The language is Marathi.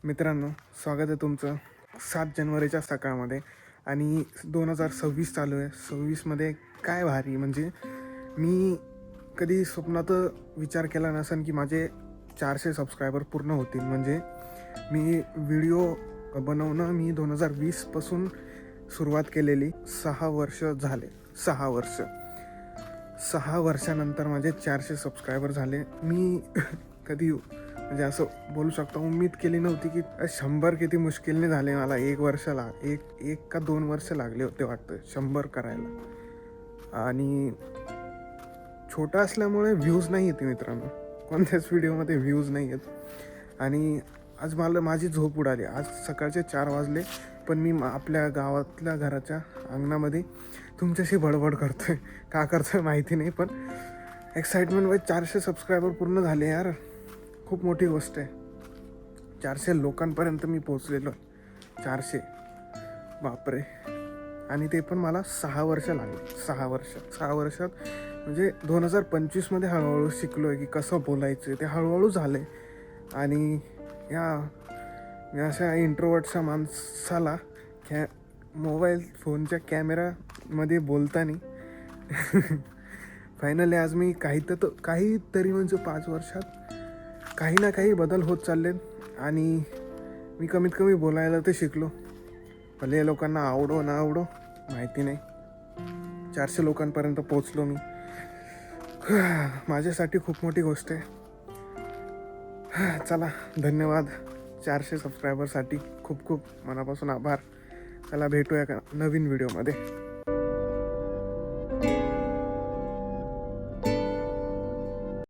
मित्रांनो, स्वागत आहे तुमचं 7 जानेवारीच्या सकाळमध्ये. आणि 2026 चालू आहे. 26मध्ये काय भारी, म्हणजे मी कधी स्वप्नात विचार केला नसेल की माझे 400 सबस्क्रायबर पूर्ण होतील. म्हणजे मी व्हिडिओ बनवणं 2020पासून सुरुवात केलेली. 6 वर्ष झाले. 6 वर्षानंतर माझे 400 सबस्क्रायबर झाले. मी कधी म्हणजे असं बोलू शकतो, उम्मीद केली नव्हती की 100 किती मुश्किलने झाले. मला 1 वर्षाला एक का 2 वर्ष लागले होते वाटतं 100 करायला. आणि छोटा असल्यामुळे व्ह्यूज नाही येते मित्रांनो, कोणत्याच व्हिडिओमध्ये व्ह्यूज नाही येत. आणि आज माझी झोप उडाली. आज सकाळचे 4 वाजले, पण मी आपल्या गावातल्या घराच्या अंगणामध्ये तुमच्याशी बडबड करतो आहे. का करतो आहे माहिती नाही, पण एक्साइटमेंट 400 सबस्क्रायबर पूर्ण झाले यार. खूप मोठी गोष्ट आहे. 400 लोकांपर्यंत मी पोचलेलो. 400, बापरे. आणि ते पण मला 6 वर्ष लागले. 6 वर्षात म्हणजे 2025मध्ये हळूहळू शिकलो आहे की कसं बोलायचं. ते हळूहळू झालं आहे. आणि मी अशा इंट्रोवर्टच्या माणसाला मोबाईल फोनच्या कॅमेरामध्ये बोलताना फायनली आज मी काहीतरी म्हणजे 5 वर्षात काही ना काही बदल होत चालले. आणि मी कमीत कमी बोलायला तर शिकलो. भले लोकांना आवडो ना आवडो माहिती नाही, 400 लोकांपर्यंत पोचलो मी. माझ्यासाठी खूप मोठी गोष्ट आहे. चला, धन्यवाद 400 सबस्क्रायबरसाठी. खूप खूप मनापासून आभार. चला, भेटूया का नवीन व्हिडिओमध्ये.